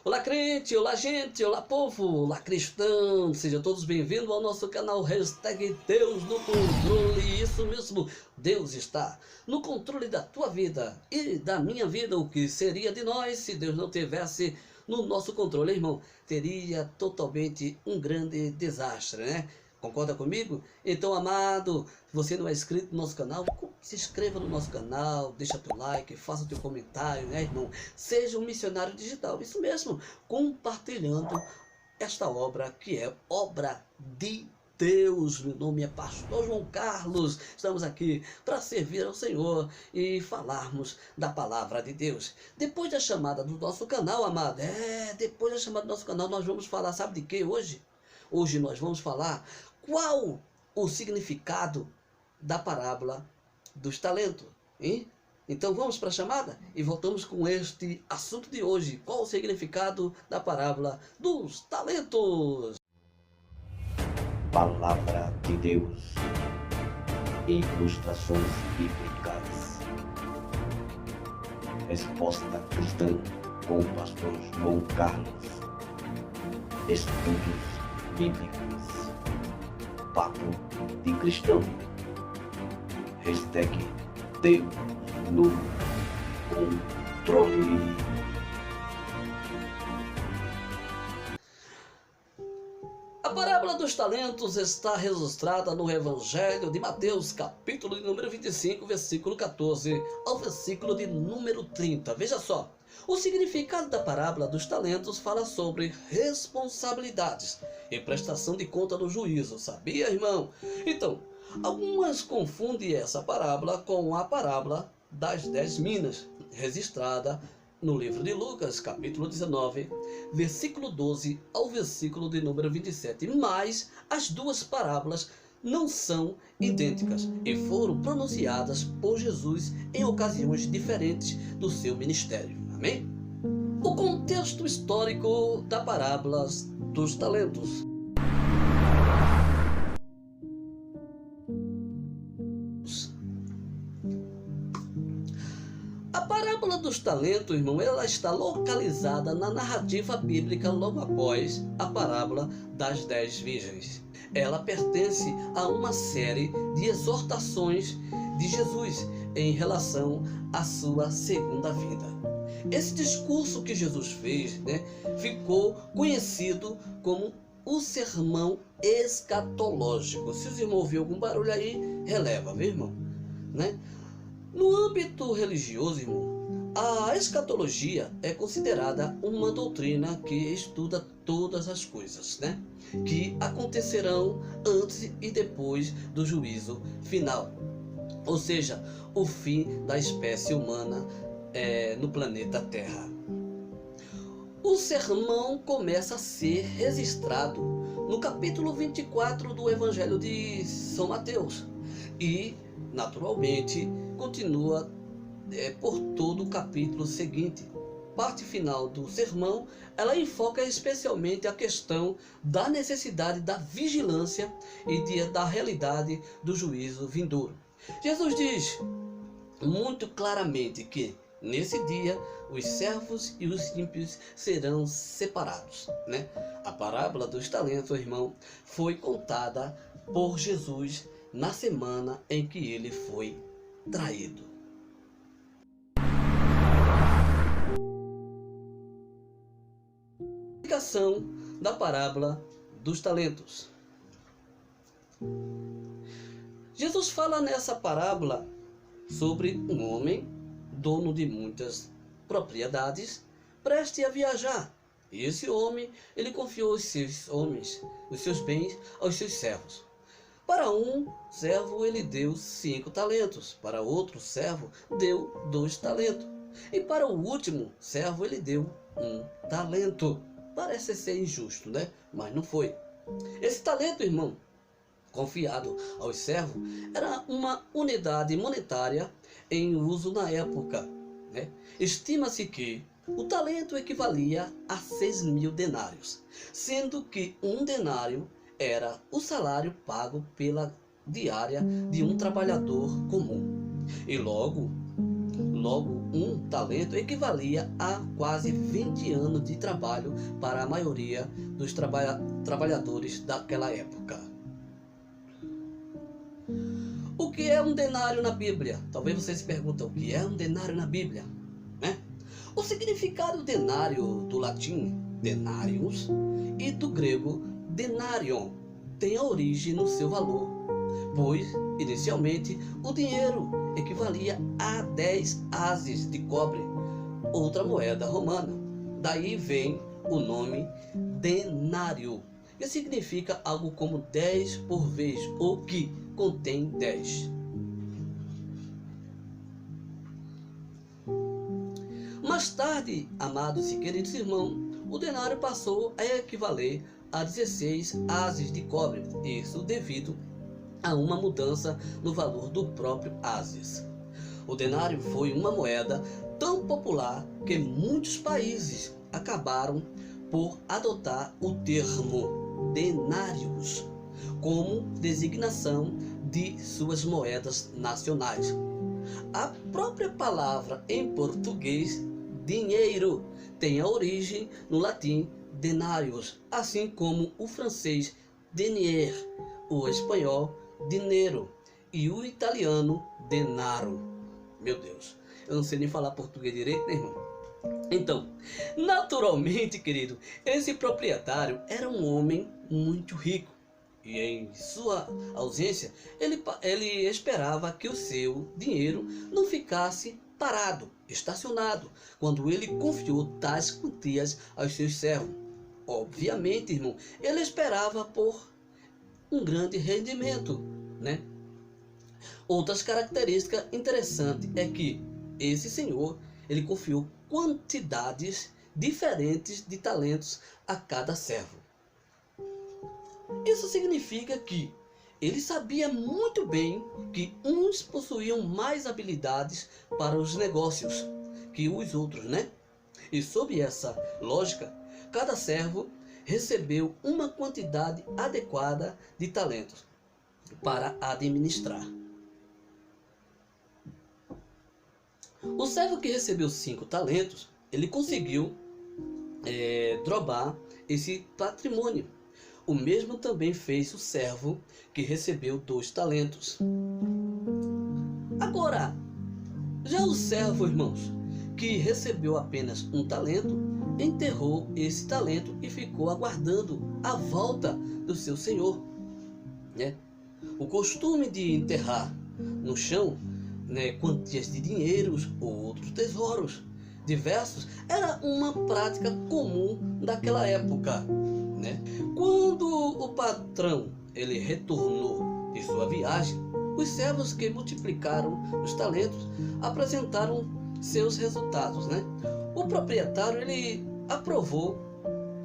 Olá crente, olá gente, olá povo, olá cristão, sejam todos bem-vindos ao nosso canal hashtag Deus no Controle. Isso mesmo, Deus está no controle da tua vida e da minha vida. O que seria de nós se Deus não tivesse no nosso controle, irmão? Teria totalmente um grande desastre, né? Concorda comigo? Então, amado, se você não é inscrito no nosso canal, se inscreva no nosso canal, deixa teu like, faça teu comentário, né, irmão? Seja um missionário digital, isso mesmo, compartilhando esta obra que é obra de Deus. Meu nome é Pastor João Carlos, estamos aqui para servir ao Senhor e falarmos da palavra de Deus. Depois da chamada do nosso canal, amado, depois da chamada do nosso canal, nós vamos falar, sabe de quê hoje? Hoje nós vamos falar qual o significado da parábola dos talentos, hein? Então vamos para a chamada e voltamos com este assunto de hoje. Qual o significado da parábola dos talentos? Palavra de Deus. Ilustrações bíblicas. Resposta cristã com o pastor João Carlos. Estudos bíblicos. Papo de cristão. Hashtag Deus no Controle. A parábola dos talentos está registrada no Evangelho de Mateus, capítulo de número 25, versículo 14 ao versículo de número 30. Veja só, o significado da parábola dos talentos fala sobre responsabilidades e prestação de conta no juízo. Sabia, irmão? Então, algumas confundem essa parábola com a parábola das 10 minas, registrada no livro de Lucas, capítulo 19, versículo 12 ao versículo de número 27. Mas as duas parábolas não são idênticas e foram pronunciadas por Jesus em ocasiões diferentes do seu ministério. Amém? O contexto histórico da parábola dos talentos. A parábola dos talentos, irmão, ela está localizada na narrativa bíblica logo após a parábola das 10 virgens. Ela pertence a uma série de exortações de Jesus em relação à sua segunda vinda. Esse discurso que Jesus fez, ficou conhecido como o sermão escatológico. Se os irmãos ouvirem algum barulho aí, releva, viu, irmão? No âmbito religioso, irmão, a escatologia é considerada uma doutrina que estuda todas as coisas, que acontecerão antes e depois do juízo final. Ou seja, o fim da espécie humana no planeta Terra. O sermão começa a ser registrado no capítulo 24 do Evangelho de São Mateus e, naturalmente, continua por todo o capítulo seguinte. Parte final do sermão, ela enfoca especialmente a questão da necessidade da vigilância e da realidade do juízo vindouro. Jesus diz muito claramente que nesse dia os servos e os ímpios serão separados. A parábola dos talentos, irmão, foi contada por Jesus na semana em que ele foi traído. Explicação da parábola dos talentos. Jesus fala nessa parábola sobre um homem, dono de muitas propriedades, preste a viajar. E esse homem, ele confiou os seus bens aos seus servos. Para um servo ele deu 5 talentos, para outro servo deu 2 talentos, e para o último servo ele deu 1 talento. Parece ser injusto, mas não foi. Esse talento, irmão, confiado aos servos, era uma unidade monetária em uso na época. Estima-se que o talento equivalia a 6.000 denários, sendo que 1 denário era o salário pago pela diária de um trabalhador comum. E logo um talento equivalia a quase 20 anos de trabalho para a maioria dos trabalhadores daquela época. O que é um denário na Bíblia? Talvez você se pergunte, o que é um denário na Bíblia? Né? O significado denário do latim, denarius, e do grego denarion, tem a origem no seu valor, pois, inicialmente, o dinheiro equivalia a 10 ases de cobre, outra moeda romana. Daí vem o nome denário, que significa algo como 10 por vez, ou que contém 10. Mais tarde, amados e queridos irmãos, o denário passou a equivaler a 16 ases de cobre, isso devido a uma mudança no valor do próprio ases. O denário foi uma moeda tão popular que muitos países acabaram por adotar o termo denários como designação de suas moedas nacionais. A própria palavra em português, dinheiro, tem a origem no latim denarius, assim como o francês denier, o espanhol dinheiro e o italiano denaro. Meu Deus, eu não sei nem falar português direito, né, irmão? Então, naturalmente, querido, esse proprietário era um homem muito rico. E em sua ausência, ele esperava que o seu dinheiro não ficasse parado, estacionado, quando ele confiou tais quantias aos seus servos. Obviamente, irmão, ele esperava por um grande rendimento, né? Outras características interessantes é que esse senhor, ele confiou quantidades diferentes de talentos a cada servo. Isso significa que ele sabia muito bem que uns possuíam mais habilidades para os negócios que os outros, né? E sob essa lógica, cada servo recebeu uma quantidade adequada de talentos para administrar. O servo que recebeu 5 talentos, ele conseguiu drobar esse patrimônio. O mesmo também fez o servo que recebeu 2 talentos. Agora, já o servo, irmãos, que recebeu apenas 1 talento, enterrou esse talento e ficou aguardando a volta do seu senhor, né? O costume de enterrar no chão, né, quantias de dinheiros ou outros tesouros diversos era uma prática comum daquela época, né? Quando o patrão ele retornou de sua viagem, os servos que multiplicaram os talentos apresentaram seus resultados, né? O proprietário ele aprovou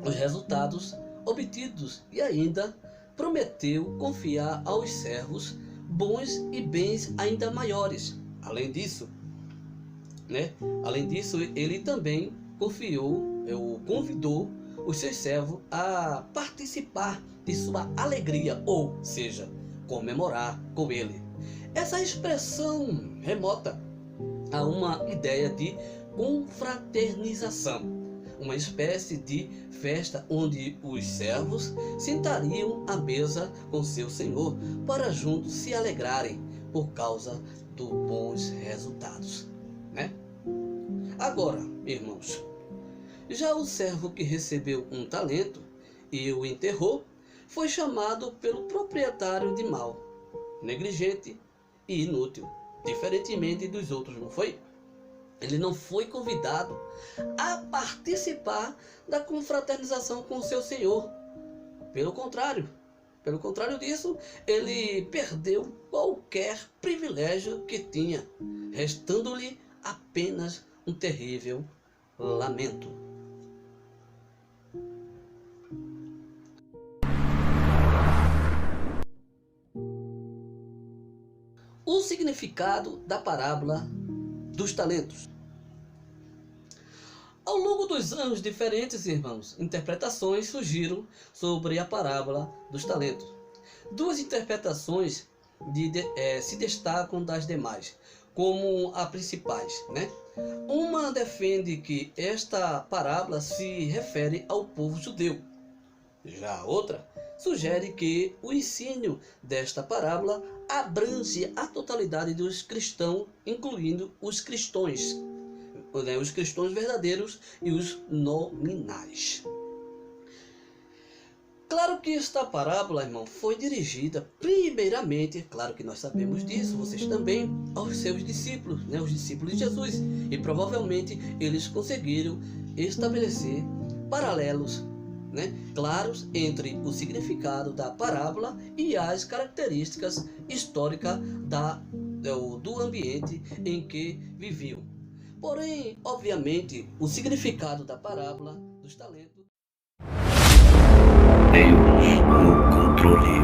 os resultados obtidos e ainda prometeu confiar aos servos bons e bens ainda maiores. Além disso, ele também convidou os seus servos a participar de sua alegria, ou seja, comemorar com ele. Essa expressão remota a uma ideia de confraternização, uma espécie de festa onde os servos sentariam à mesa com seu senhor para juntos se alegrarem por causa dos bons resultados, né? Agora, irmãos, já o servo que recebeu 1 talento e o enterrou foi chamado pelo proprietário de mal, negligente e inútil, diferentemente dos outros, não foi? Ele não foi convidado a participar da confraternização com seu senhor. Pelo contrário disso, ele perdeu qualquer privilégio que tinha, restando-lhe apenas um terrível lamento. O significado da parábola dos talentos. Ao longo dos anos, diferentes, irmãos, interpretações surgiram sobre a parábola dos talentos. 2 interpretações se destacam das demais, como as principais, né? Uma defende que esta parábola se refere ao povo judeu. Já a outra sugere que o ensino desta parábola abrange a totalidade dos cristãos, incluindo os cristãos verdadeiros e os nominais. Claro que esta parábola, irmão, foi dirigida primeiramente, claro que nós sabemos disso, vocês também, aos seus discípulos, os discípulos de Jesus. E provavelmente eles conseguiram estabelecer paralelos, claros entre o significado da parábola e as características históricas do ambiente em que viviam. Porém, obviamente, o significado da parábola dos talentos. Deus no controle.